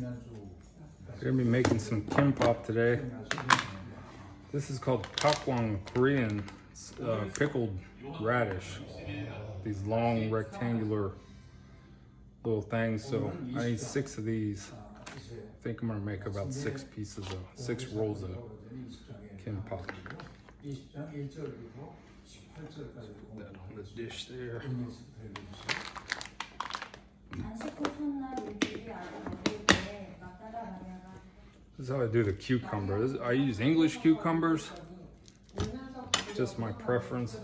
We're gonna be making some kimbap today. This is called kapwang Korean. It's pickled radish. These long rectangular little things. So I need 6 of these. I think I'm gonna make about 6 rolls of kimbap. That on the dish there. This is how I do the cucumber. I use English cucumbers. Just my preference.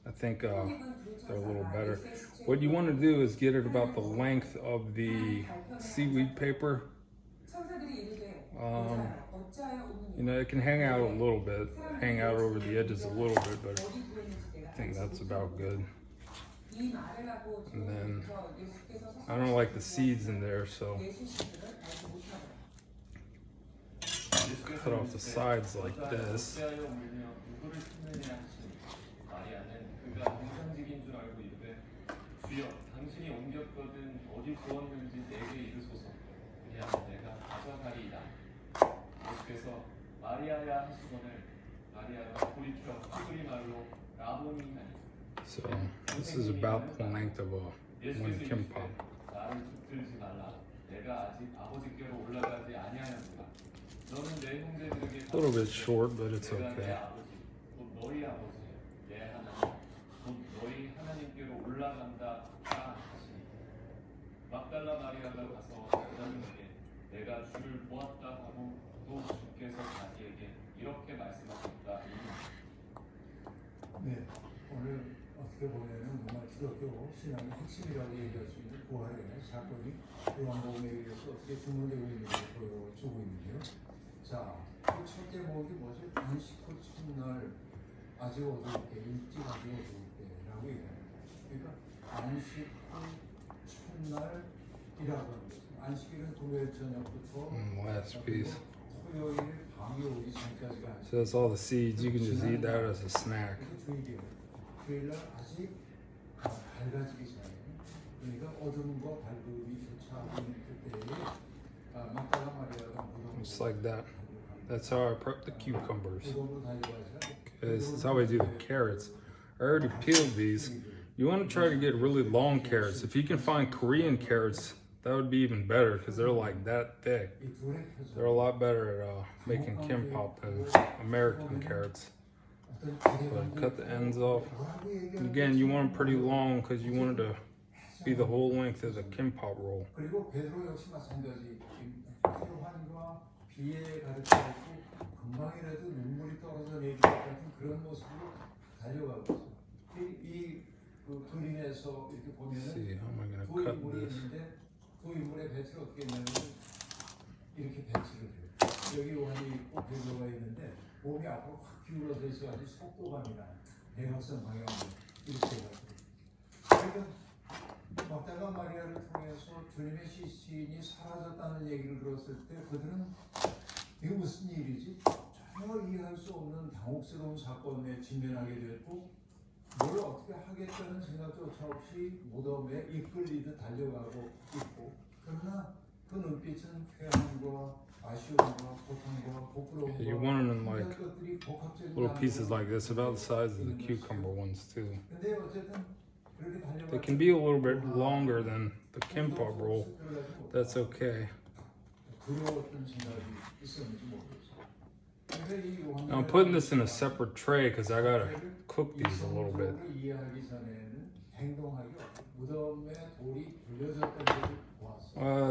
I think they're a little better. What you want to do is get it about the length of the seaweed paper. You know, it can hang out a little bit, hang out over the edges a little bit, but I think that's about good. And then I don't like the seeds in there, so cut off the sides like this. So this is about the length of one kimbap. A little bit short, but it's okay. 오늘 어떻게 보면은 정말 기독교 신앙의 핵심이라고 얘기할 수 있는 부활의 사건이 요한복음에 의해서 어떻게 증명되고 있는지 보여주고 있는데요. 자, 그 첫째 목이 뭐죠? 안식 후 첫날 아직 어두울 때, 일찍 아직 어두울 때라고 얘기해요. 그러니까 안식 후 첫날이라고 하는 거죠. 안식일은 금요일 저녁부터 Last piece. 토요일 밤이 오기 전까지가. So that's all the seeds. You can just eat that as a snack. 주일날 아직 밝아지기 전에, 그러니까 어둠과 밝음이 교차하고 있는 그때에 막달라 마리아가 무덤으로 Just like that. That's how I prep the cucumbers. Okay, this is how I do the carrots. I already peeled these. You want to try to get really long carrots. If you can find Korean carrots, that would be even better because they're like that thick. They're a lot better at making kimbap than American carrots. But cut the ends off. And again, you want them pretty long because you want it to be the whole length of the kimbap roll. 그리고 베드로 역시 마찬가지. 혈환과 비에 가르쳐있고 금방이라도 눈물이 떨어져 내릴 것 같은 그런 모습으로 달려가고 있어요. 이 그림에서 이렇게 보면은 두 인물이 있는데 두 인물의 배치를 어떻게 했냐면 이렇게 배치를 해요. 여기 요한이 있고 베드로가 있는데 몸이 앞으로 확 기울어져 있어가지고 속도감이 나요. 대각선 방향으로 이렇게 해가지고. 그러니까 막달라 마리아를 통해서 주님의 시신이 사라졌다는 얘기를 들었을 때 그들은 이게 무슨 일이지? 전혀 이해할 수 없는 당혹스러운 사건에 직면하게 됐고 뭘 어떻게 하겠다는 생각조차 없이 무덤에 이끌리듯 달려가고 있고 그러나 그 눈빛은 회한과 아쉬움과 고통과 부끄러움과 You want them in like little pieces like this, about the size of the cucumber ones too. 근데 어쨌든 They can be a little bit longer than the kimbap roll. That's okay. Now I'm putting this in a separate tray because I gotta cook these a little bit.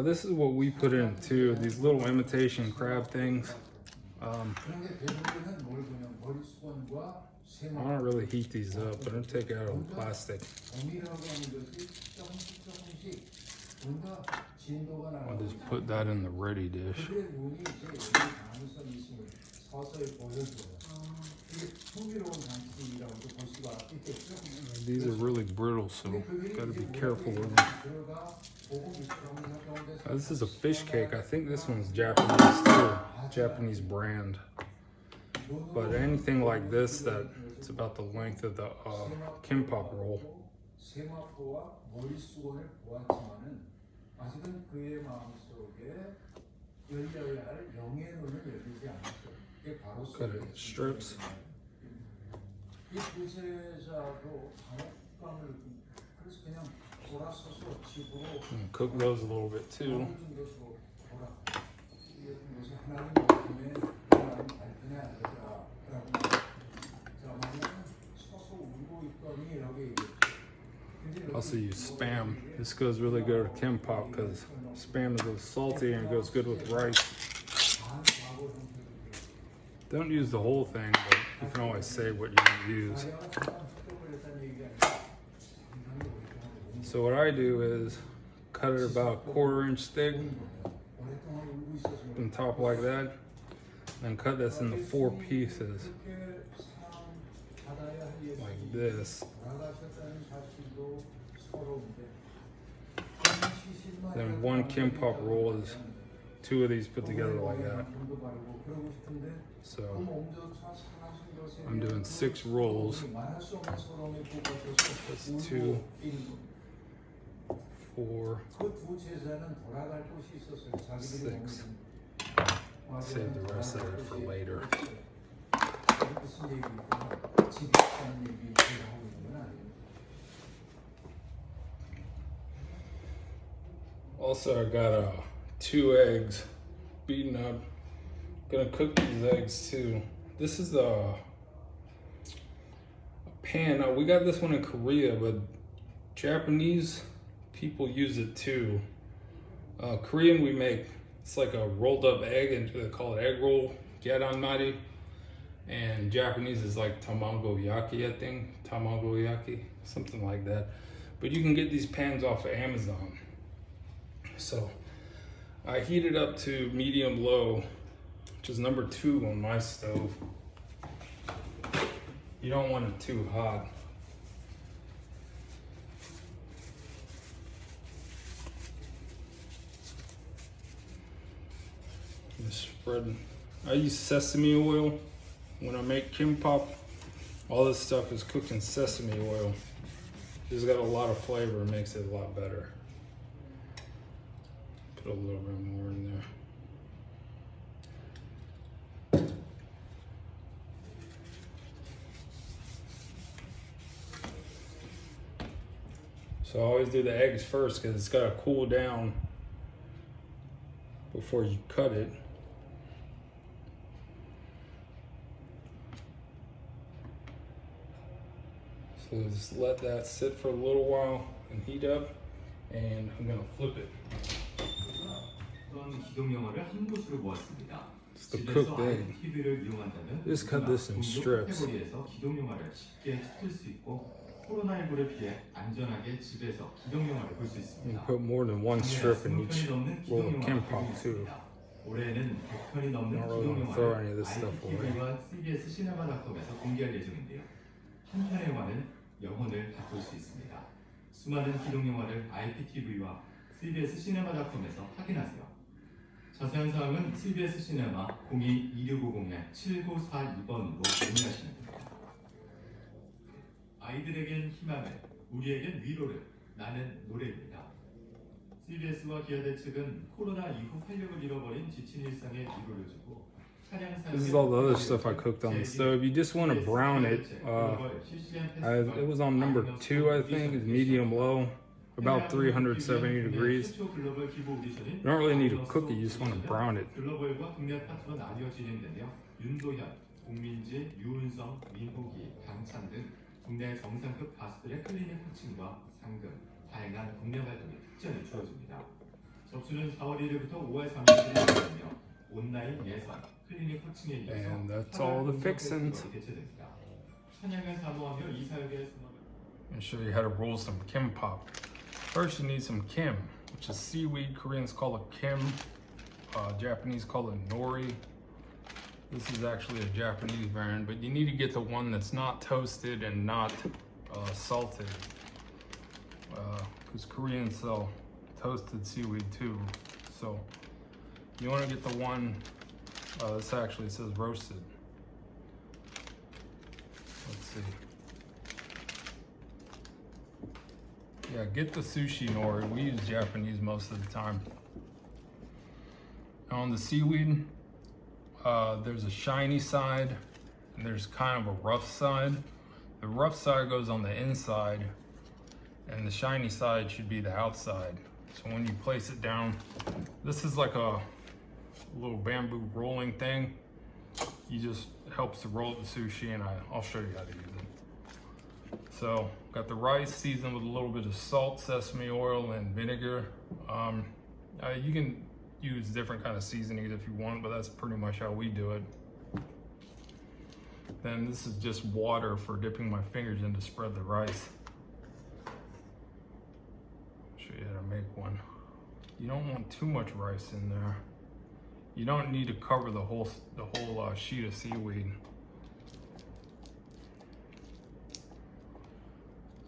This is what we put in too, these little imitation crab things. I don't really heat these up, but I'm gonna take it out of the plastic. I'll just put that in the ready dish. These are really brittle, so gotta be careful with them. This is a fish cake. I think this one's Japanese too, Japanese brand. But anything like this that it's about the length of the kimbap roll. 열려야 할 영의 눈은 열리지 않았어요. 이게 바로 Cut it in strips. 이 부채자도 단호감을 느낍니다. 그래서 그냥 돌아서서 집으로 And cook those a little bit too. 모든 것으로 돌아. 이것이 하나님 말씀에 하나님 발전해야 되더라. 자, 만약 서서 울고 있더니 여기 Also use Spam. This goes really good with kimbap because Spam is a little salty and it goes good with rice. Don't use the whole thing, but you can always save what you want to use. So what I do is cut it about a 1/4 inch thick on top like that, and cut this into 4 pieces like this. Then one kimbap roll is 2 of these put together like that. So I'm doing 6 rolls. That's 2, 4, 6. Save the rest of it for later. Also, I got 2 eggs beaten up. Gonna cook these eggs too. This is a pan. Now, we got this one in Korea, but Japanese people use it too. Korean, we make, it's like a rolled up egg, and they call it egg roll, gyaranmari. And Japanese is like tamago yaki, I think. Tamago yaki, something like that. But you can get these pans off of Amazon. So I heat it up to medium low, which is number 2 on my stove. You don't want it too hot. Just spread. I use sesame oil when I make kimbap. All this stuff is cooked in sesame oil. It's got a lot of flavor, it makes it a lot better. Put a little bit more in there. So I always do the eggs first because it's got to cool down before you cut it. So just let that sit for a little while and heat up, and I'm gonna flip it. It's the cooked egg. Just cut this in strips. You put more than 1 strip in each roll of kimbap too. 올해는 100편이 넘는 Not really gonna throw any of this stuff away. IPTV와 CBS 시네마닷컴에서 공개할 예정인데요. 한 편의 영화는 영혼을 바꿀 수 있습니다. 수많은 기동 영화를 IPTV와 CBS 시네마닷컴에서 확인하세요. 자세한 사항은 CBS 시네마 02-2650-7942번으로 문의하시면 됩니다. 아이들에겐 희망을, 우리에겐 위로를, 나는 노래입니다. CBS와 기아대 측은 코로나 이후 활력을 잃어버린 지친 일상에 위로를 주고 This is all the other stuff I cooked on the stove. You just want to brown it. It was on number 2, I think. It's medium low, about 370 degrees. You don't really need to cook it, you just want to brown it. 글로벌과 국내 파트로 나뉘어 진행되며 윤도현, 공민지, 유은성, 민호기, 강찬 등 국내 정상급 가수들의 클리닉 코칭과 상금, 다양한 국내 활동에 특전이 주어집니다. 접수는 4월 1일부터 5월 3일까지 진행되며 온라인 예선, 클리닉 코칭에 이어서 And that's all the fixings. 개최됩니다. 찬양을 사모하며 이 사역에 I'll show you how to roll some kimbap. First, you need some kim, which is seaweed. Koreans call it kim. Japanese call it nori. This is actually a Japanese brand, but you need to get the one that's not toasted and not salted. Because Koreans sell toasted seaweed too. So you want to get the one, this actually says roasted. Let's see. Yeah, get the sushi nori. We use Japanese most of the time. On the seaweed, there's a shiny side and there's kind of a rough side. The rough side goes on the inside and the shiny side should be the outside. So when you place it down, this is like a little bamboo rolling thing. You just helps to roll the sushi, and I'll show you how to use it. So got the rice seasoned with a little bit of salt, sesame oil, and vinegar. You can use different kind of seasonings if you want, but that's pretty much how we do it. Then this is just water for dipping my fingers in to spread the rice. Show you how to make one. You don't want too much rice in there. You don't need to cover the whole sheet of seaweed.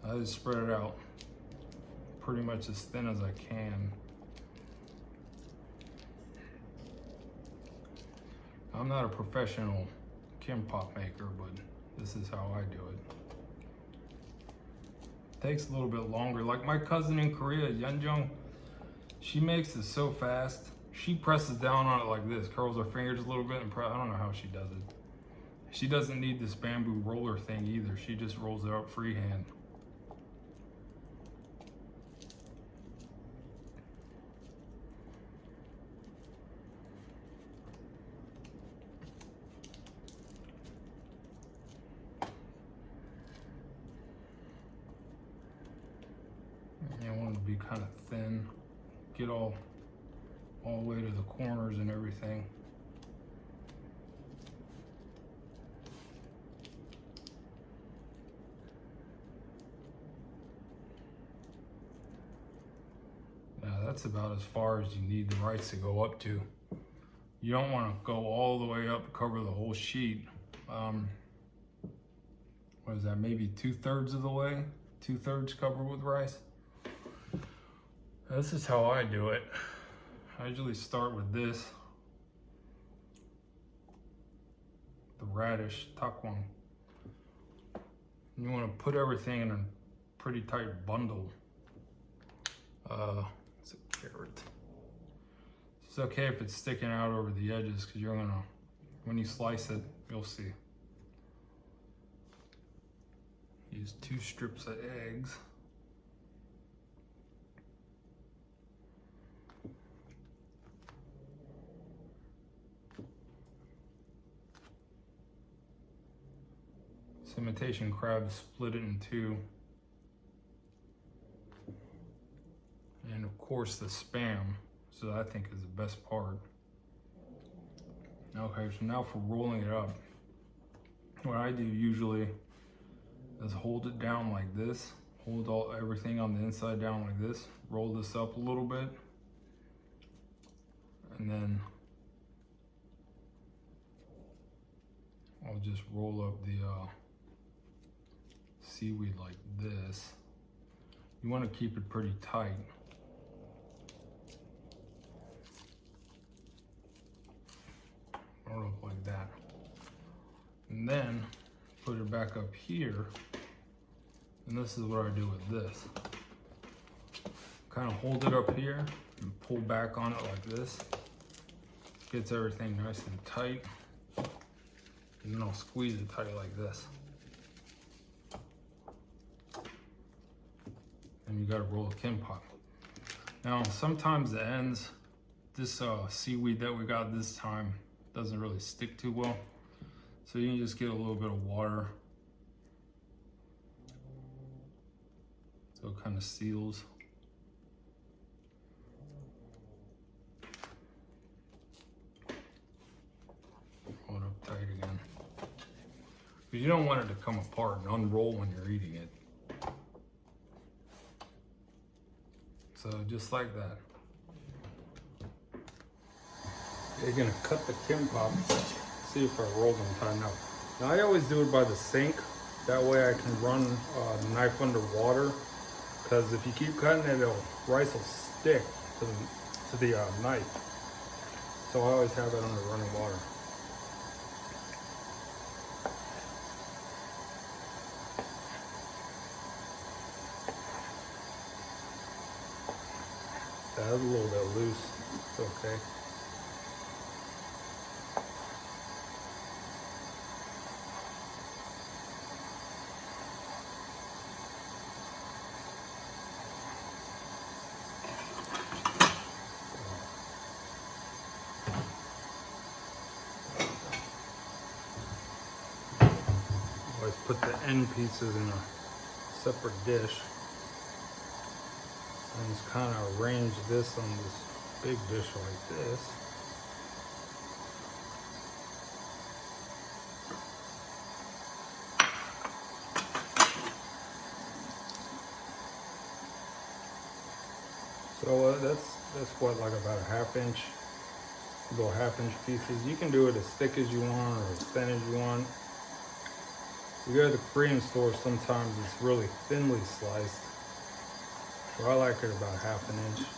I just spread it out pretty much as thin as I can. I'm not a professional kimbap maker, but this is how I do it. Takes a little bit longer. Like my cousin in Korea, Yeonjung, she makes it so fast. She presses down on it like this, curls her fingers a little bit, and I don't know how she does it. She doesn't need this bamboo roller thing either. She just rolls it up freehand. You want it to be kind of thin. Get all the way to the corners and everything. Now that's about as far as you need the rice to go up to. You don't want to go all the way up, cover the whole sheet. What is that, maybe 2/3 of the way? 2/3 covered with rice? This is how I do it. I usually start with this, the radish, takwang. You want to put everything in a pretty tight bundle. It's a carrot. It's okay if it's sticking out over the edges, because you're gonna, when you slice it, you'll see. Use 2 strips of eggs. Imitation Crab, split it in 2. And of course the Spam, so I think is the best part. Okay, so now for rolling it up, what I do usually is hold it down like this, hold everything on the inside down like this, roll this up a little bit, and then I'll just roll up the seaweed like this. You want to keep it pretty tight. Roll up like that. And then put it back up here. And this is what I do with this. Kind of hold it up here and pull back on it like this. Gets everything nice and tight. And then I'll squeeze it tight like this. And you gotta roll a kimbap. Now, sometimes the ends, this seaweed that we got this time doesn't really stick too well. So you can just get a little bit of water. So it kind of seals. Hold it up tight again. Because you don't want it to come apart and unroll when you're eating it. So just like that. You're gonna cut the kimbap. See if I roll them tight enough. Now I always do it by the sink. That way I can run the knife under water. Because if you keep cutting it, rice will stick to the knife. So I always have it under running water. That was a little bit loose. It's okay. Always put the end pieces in a separate dish. And just kind of arrange this on this big dish like this. So that's what, like about a ½ inch, little ½ inch pieces. You can do it as thick as you want or as thin as you want. You go to the Korean store, sometimes it's really thinly sliced. So I like it about ½ inch.